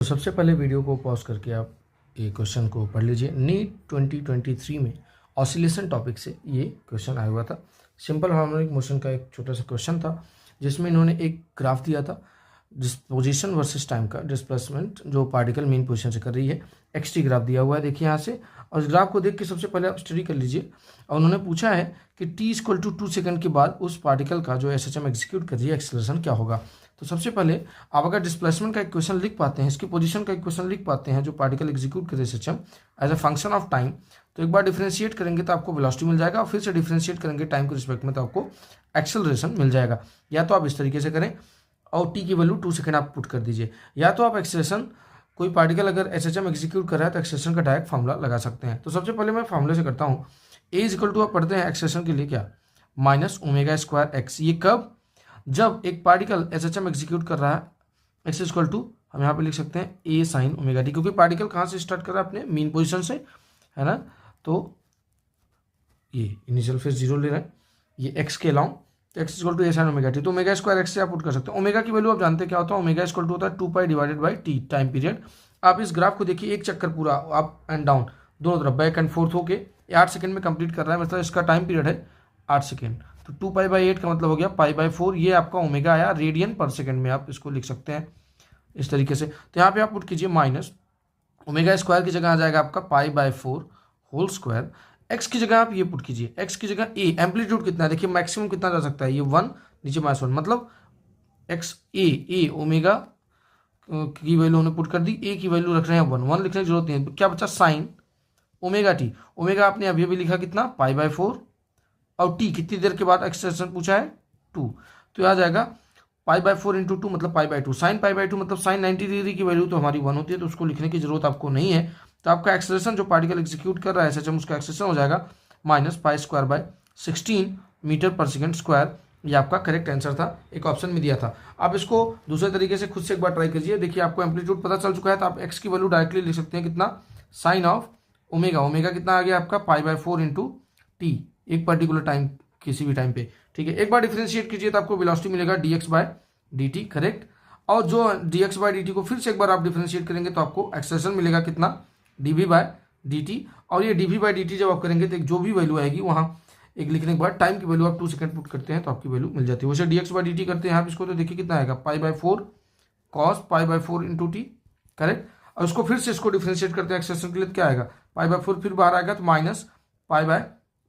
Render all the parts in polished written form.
तो सबसे पहले वीडियो को पॉज करके आप ये क्वेश्चन को पढ़ लीजिए। नीट 2023 में ऑसिलेशन टॉपिक से ये क्वेश्चन आया हुआ था। सिंपल हार्मोनिक मोशन का एक छोटा सा क्वेश्चन था जिसमें इन्होंने एक ग्राफ दिया था जिस पोजीशन वर्सेस टाइम का डिस्प्लेसमेंट जो पार्टिकल मेन पोजीशन से कर रही है। एक्सटी ग्राफ दिया हुआ है, देखिए यहाँ से, और इस ग्राफ को देख के सबसे पहले आप स्टडी कर लीजिए। और उन्होंने पूछा है कि t=2 सेकंड के बाद उस पार्टिकल का जो SHM एग्जीक्यूट कर रही है एक्सेलरेशन क्या होगा। तो सबसे पहले आप अगर डिस्प्लेसमेंट का इक्वेशन लिख पाते हैं, इसकी पोजीशन का इक्वेशन लिख पाते हैं जो पार्टिकल एग्जीक्यूट करे SHM as a function of time, तो एक बार डिफरेंशिएट करेंगे तो आपको वेलोसिटी मिल जाएगा और फिर से डिफरेंशिएट करेंगे टाइम के रिस्पेक्ट में तो आपको एक्सेलरेशन मिल जाएगा। या तो आप इस तरीके से करें और t की वैल्यू 2 सेकंड आप पुट कर दीजिए, या तो आप एक्सेलरेशन कोई पार्टिकल अगर SHM एग्जीक्यूट कर रहा है तो एक्सेलरेशन का डायरेक्ट फार्मूला लगा सकते हैं। तो सबसे पहले मैं फार्मूले से करता हूँ। A= आप पढ़ते हैं एक्सेलरेशन के लिए क्या, -ω²x। ये कब, जब एक पार्टिकल SHM एग्जीक्यूट कर रहा है, x= हम यहाँ पे लिख सकते हैं A sin ωt, क्योंकि पार्टिकल कहाँ से स्टार्ट कर रहा है, अपने मीन पोजिशन से, है ना। तो ये इनिशियल फेज 0 ले रहे हैं, ये x के अलाउंग, तो x = A sin ωt। तो ω²x से आप पुट कर सकते हैं। ओमेगा की वैल्यू आप जानते हैं क्या होता है, ω होता है 2π/t टाइम पीरियड। आप इस ग्राफ को देखिए, एक चक्कर पूरा अप एंड डाउन दोनों तरफ बैक एंड फोर्थ होके 8 सेकंड में कंप्लीट कर रहा है, मतलब इसका टाइम पीरियड है 8 सेकंड। तो 2π/8 का मतलब हो गया π/4, ये आपका ओमेगा आया रेडियन पर सेकंड में, आप इसको लिख सकते हैं इस तरीके से। तो यहाँ पे आप पुट कीजिए -ω² की जगह आ जाएगा आपका π/4 x की जगह आप ये पुट कीजिए, x की जगह a, एम्पलीट्यूड कितना है देखिए, मैक्सिमम कितना जा सकता है, ये 1 नीचे -1, मतलब x a ओमेगा की वैल्यू उन्होंने पुट कर दी, a की वैल्यू रख रहे हैं 1 लिखने की जरूरत नहीं है। क्या बचा, साइन ωt। ओमेगा आपने अभी अभी लिखा कितना, π/4, और t कितनी देर के बाद एक्सटेंशन पूछा है 2, तो आ जाएगा π/4 × 2 मतलब π/2। साइन π/2 मतलब साइन 90 डिग्री की वैल्यू तो हमारी 1 होती है, तो उसको लिखने की जरूरत आपको नहीं है। तो आपका एक्सेलरेशन जो पार्टिकल एग्जीक्यूट कर रहा है SHM, उसका एक्सेलरेशन हो जाएगा -π² मीटर पर सेकंड स्क्वायर। ये आपका करेक्ट आंसर था, एक ऑप्शन में दिया था। आप इसको दूसरे तरीके से खुद से एक बार ट्राई कीजिए। देखिए आपको एम्पलीट्यूड पता चल चुका है, तो आप x की वैल्यू डायरेक्टली लिख सकते हैं कितना, साइन ऑफ ओमेगा कितना आ गया आपका π/4 × t, एक पर्टिकुलर टाइम, किसी भी टाइम पे, ठीक है। एक बार डिफरेंशिएट कीजिए तो आपको वेलोसिटी मिलेगा dx/dt, करेक्ट। और जो dx/dt को फिर से एक बार आप डिफरेंशिएट करेंगे तो आपको एक्सेलरेशन मिलेगा कितना, dv/dt। और ये dv/dt जब आप करेंगे तो जो भी वैल्यू आएगी वहाँ एक लिखने के बाद टाइम की वैल्यू आप 2 सेकंड पुट करते हैं तो आपकी वैल्यू मिल जाती है। वैसे dx/dt करते हैं आप इसको, तो देखिए कितना आएगा, π/4 cos π/4 × t, करेक्ट। और उसको फिर से इसको डिफरेंशिएट करते हैं एक्सेलरेशन के लिए, क्या आएगा, π/4 फिर बाहर आएगा तो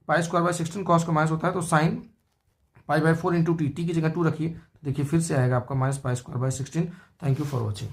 -π/16 cos का माइनस होता है, तो साइन π/4 × t, t की जगह 2 रखिए, तो देखिए फिर से आएगा आपका -π/16। Thank you for watching.